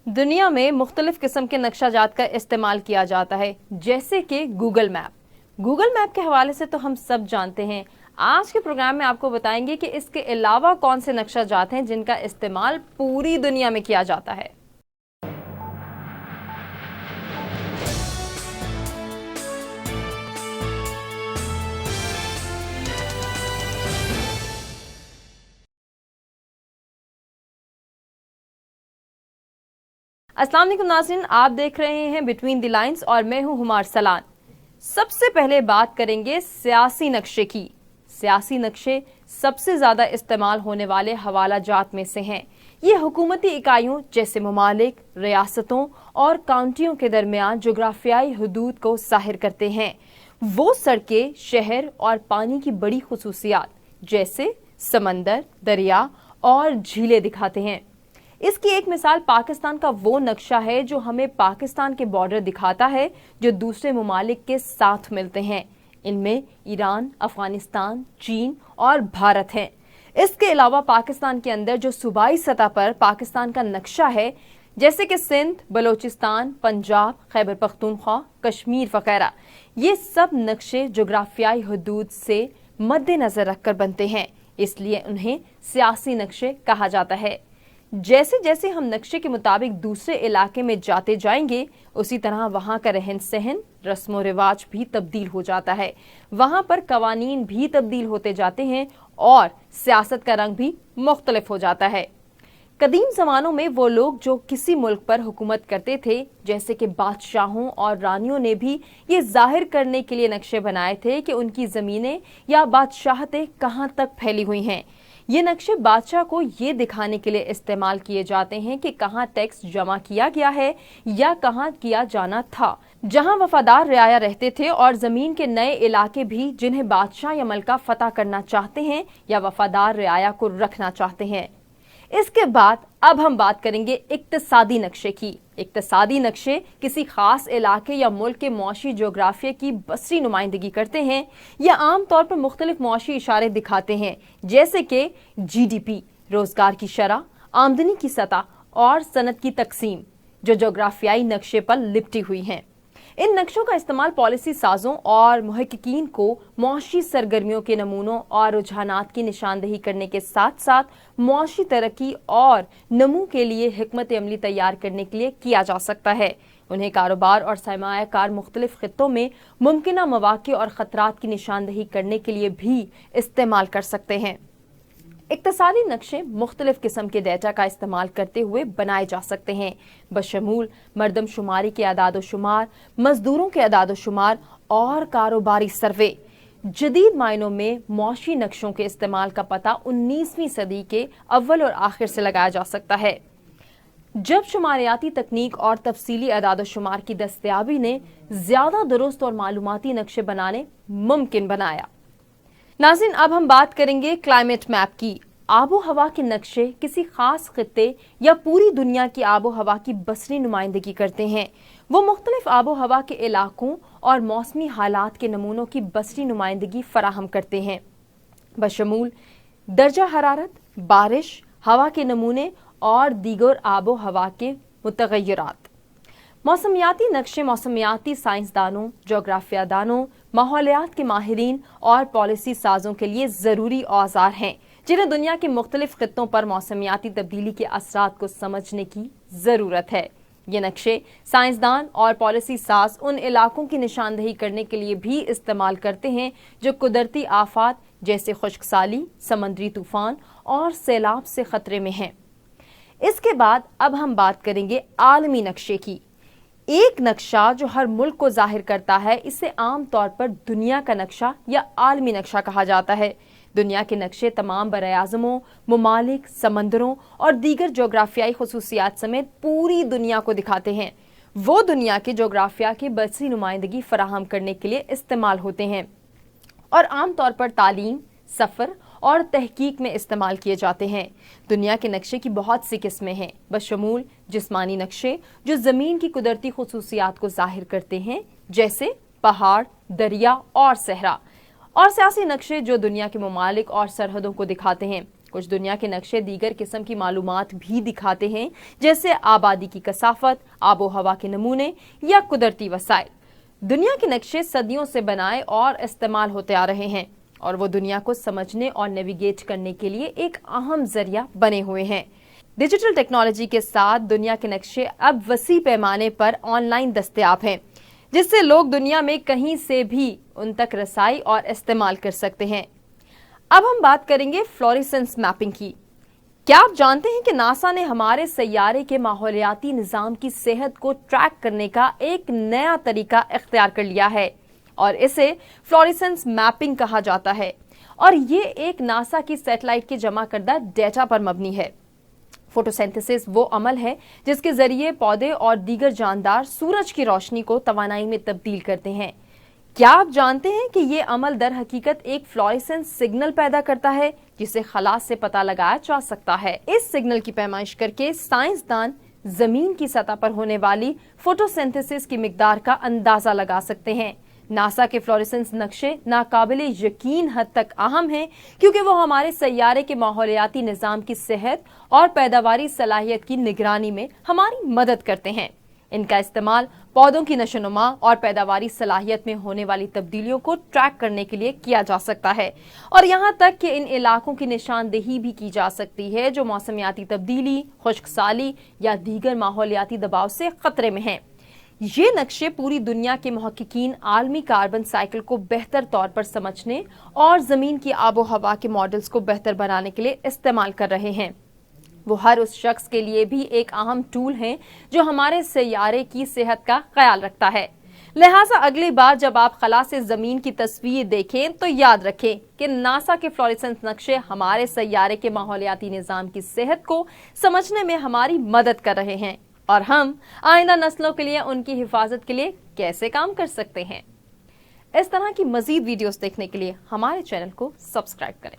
दुनिया में मुख्तलिफ किस्म के नक्शा जात का इस्तेमाल किया जाता है, जैसे कि गूगल मैप के हवाले से तो हम सब जानते हैं। आज के प्रोग्राम में आपको बताएंगे कि इसके अलावा कौन से नक्शा जात हैं जिनका इस्तेमाल पूरी दुनिया में किया जाता है। अस्सलाम वालेकुम नाज़रीन, आप देख रहे हैं बिटवीन द लाइन्स और मैं हूं हुमार सलान। सबसे पहले बात करेंगे सियासी नक्शे की। सियासी नक्शे सबसे ज्यादा इस्तेमाल होने वाले हवाला जात में से हैं। ये हुकूमती इकाइयों जैसे ममालिक, रियासतों और काउंटियों के दरमियान जोग्राफियाई हदूद को ज़ाहिर करते हैं। वो सड़कें, शहर और पानी की बड़ी खुसूसियात जैसे समंदर, दरिया और झीलें दिखाते हैं। इसकी एक मिसाल पाकिस्तान का वो नक्शा है जो हमें पाकिस्तान के बॉर्डर दिखाता है जो दूसरे ममालिक के साथ मिलते हैं। इनमें ईरान, अफगानिस्तान, चीन और भारत हैं। इसके अलावा पाकिस्तान के अंदर जो सूबाई सतह पर पाकिस्तान का नक्शा है, जैसे कि सिंध, बलोचिस्तान, पंजाब, खैबर पख्तूनख्वा, कश्मीर वगैरह, ये सब नक्शे जोग्राफियाई हदूद से मद्देनजर रखकर बनते हैं, इसलिए उन्हें सियासी नक्शे कहा जाता है। जैसे जैसे हम नक्शे के मुताबिक दूसरे इलाके में जाते जाएंगे, उसी तरह वहां का रहन सहन, रस्म रिवाज भी तब्दील हो जाता है। वहां पर कवानीन भी तब्दील होते जाते हैं और सियासत का रंग भी मुख्तलिफ हो जाता है। कदीम जमानों में वो लोग जो किसी मुल्क पर हुकूमत करते थे, जैसे कि बादशाहों और रानियों ने भी ये जाहिर करने के लिए नक्शे बनाए थे कि उनकी जमीनें या बादशाहतें कहाँ तक फैली हुई हैं। ये नक्शे बादशाह को ये दिखाने के लिए इस्तेमाल किए जाते हैं कि कहाँ टैक्स जमा किया गया है या कहाँ किया जाना था। जहाँ वफादार रियाया रहते थे और जमीन के नए इलाके भी जिन्हें बादशाह या मलका फतह करना चाहते हैं या वफादार रियाया को रखना चाहते हैं। इसके बाद अब हम बात करेंगे इक्तिसादी नक्शे की। इक्तिसादी नक्शे किसी खास इलाके या मुल्क के मौशी जोग्राफिया की बसरी नुमाइंदगी करते हैं या आम तौर पर मुख्तलिफ मौशी इशारे दिखाते हैं, जैसे कि GDP, रोजगार की शरह, आमदनी की सतह और सनत की तकसीम, जो जोग्राफियाई नक्शे पर लिपटी हुई हैं। इन नक्शों का इस्तेमाल पॉलिसी साजों और मुहक्किकीन को मौशी सरगर्मियों के नमूनों और रुझानात की निशानदही करने के साथ साथ मौशी तरक्की और नमू के लिए हिकमत अमली तैयार करने के लिए किया जा सकता है। उन्हें कारोबार और सरमायाकार मुख्तलिफ खित्तों में मुमकिना मौक़े और ख़तरात की निशानदही करने के लिए भी इस्तेमाल कर सकते हैं। इक्तिसादी नक्शे मुख्तलिफ किस्म के डेटा का इस्तेमाल करते हुए बनाए जा सकते हैं, बशमूल मर्दमशुमारी के अदाद-ओ-शुमार, मजदूरों के अदाद-ओ-शुमार और कारोबारी सर्वे। जदीद मायनों में मौशी नक्शों के इस्तेमाल का पता 19वीं सदी के अव्वल और आखिर से लगाया जा सकता है, जब शुमारियाती तकनीक और तफसीली अदाद-ओ-शुमार की दस्तयाबी ने ज्यादा दुरुस्त और मालूमाती नक्शे बनाने मुमकिन बनाया। नाज़रीन, अब हम बात करेंगे क्लाइमेट मैप की। आबो हवा के नक्शे किसी खास खित्ते या पूरी दुनिया की आबो हवा की बसरी नुमाइंदगी करते हैं। वो मुख्तलिफ आबो हवा के इलाकों और मौसमी हालात के नमूनों की बसरी नुमाइंदगी फराहम करते हैं, बशमूल दर्जा हरारत, बारिश, हवा के नमूने और दीगर आबो हवा के मुतगय्यरात। मौसमियाती नक्शे मौसमियाती साइंसदानों, जोग्राफियादानों, माहौलियात के माहिरीन और पॉलिसी साजों के लिए ज़रूरी औजार हैं, जिन्हें दुनिया के मुख्तलिफ खित्तों पर मौसमियाती तब्दीली के असरात को समझने की ज़रूरत है। ये नक्शे साइंसदान और पॉलिसी साज उन इलाकों की निशानदही करने के लिए भी इस्तेमाल करते हैं जो कुदरती आफात जैसे खुश्कसाली, समंदरी तूफान और सैलाब से खतरे में हैं। इसके बाद अब हम बात करेंगे आलमी नक्शे की। एक नक्शा जो हर मुल्क को जाहिर करता है, इसे आम तौर पर दुनिया का नक्शा या आलमी नक्शा कहा जाता है। दुनिया के नक्शे तमाम बराआज़मों, ममालिक, समंदरों और दीगर जोग्राफियाई खुसूसियात समेत पूरी दुनिया को दिखाते हैं। वो दुनिया के जोग्राफिया की बसरी नुमाइंदगी फराहम करने के लिए इस्तेमाल होते हैं और आम तौर पर तालीम, सफ़र और तहकीक में इस्तेमाल किए जाते हैं। दुनिया के नक्शे की बहुत सी किस्में हैं, बशमूल जिस्मानी नक्शे जो ज़मीन की कुदरती खुसूसियात को जाहिर करते हैं, जैसे पहाड़, दरिया और सहरा, और सियासी नक्शे जो दुनिया के ममालिक और सरहदों को दिखाते हैं, कुछ दुनिया के नक्शे दीगर किस्म की मालूमात भी दिखाते हैं, जैसे आबादी की कसाफत, आबो हवा के नमूने या कुदरती वसाइल। दुनिया के नक्शे सदियों से बनाए और इस्तेमाल होते आ रहे हैं और वो दुनिया को समझने और नेविगेट करने के लिए एक अहम जरिया बने हुए हैं। डिजिटल टेक्नोलॉजी के साथ दुनिया के नक्शे अब वसी पैमाने पर ऑनलाइन दस्तयाब हैं, जिससे लोग दुनिया में कहीं से भी उन तक रसाई और इस्तेमाल कर सकते हैं। अब हम बात करेंगे फ्लोरेसेंस मैपिंग की। क्या आप जानते हैं कि नासा ने हमारे सैयारे के माहौलियाती निजाम की सेहत को ट्रैक करने का एक नया तरीका इख्तियार कर लिया है और इसे फ्लोरेसेंस मैपिंग कहा जाता है, और ये एक नासा की सैटेलाइट के जमा करदा डेटा पर मबनी है। फोटोसिंथेसिस वो अमल है जिसके जरिए पौधे और दीगर जानदार सूरज की रोशनी को तवानाई में तब्दील करते हैं। क्या आप जानते हैं कि ये अमल दर हकीकत एक फ्लोरेसेंस सिग्नल पैदा करता है जिसे खला से पता लगाया जा सकता है। इस सिग्नल की पैमाइश करके साइंसदान जमीन की सतह पर होने वाली फोटोसिंथेसिस की मिकदार का अंदाजा लगा सकते हैं। नासा के फ्लोरेसेंस नक्शे नाकाबिले यकीन हद तक अहम हैं, क्योंकि वो हमारे सैयारे के माहौलियाती निजाम की सेहत और पैदावारी सलाहियत की निगरानी में हमारी मदद करते हैं। इनका इस्तेमाल पौधों की नशोनुमा और पैदावारी सलाहियत में होने वाली तब्दीलियों को ट्रैक करने के लिए किया जा सकता है, और यहाँ तक कि इन इलाकों की निशानदेही भी की जा सकती है जो मौसमियाती तब्दीली, खुश्क साली या दीगर माहौलियाती दबाव से खतरे में हैं। ये नक्शे पूरी दुनिया के मुहक्किकीन आलमी कार्बन साइकिल को बेहतर तौर पर समझने और जमीन की आबो हवा के मॉडल्स को बेहतर बनाने के लिए इस्तेमाल कर रहे हैं। वो हर उस शख्स के लिए भी एक अहम टूल हैं जो हमारे सैयारे की सेहत का ख्याल रखता है। लिहाजा अगली बार जब आप खला से जमीन की तस्वीर देखें तो याद रखें कि नासा के फ्लोरेसेंस नक्शे हमारे सैयारे के माहौलियाती निजाम की सेहत को समझने में हमारी मदद कर रहे हैं, और हम आइंदा नस्लों के लिए उनकी हिफाजत के लिए कैसे काम कर सकते हैं। इस तरह की मजीद वीडियोस देखने के लिए हमारे चैनल को सब्सक्राइब करें।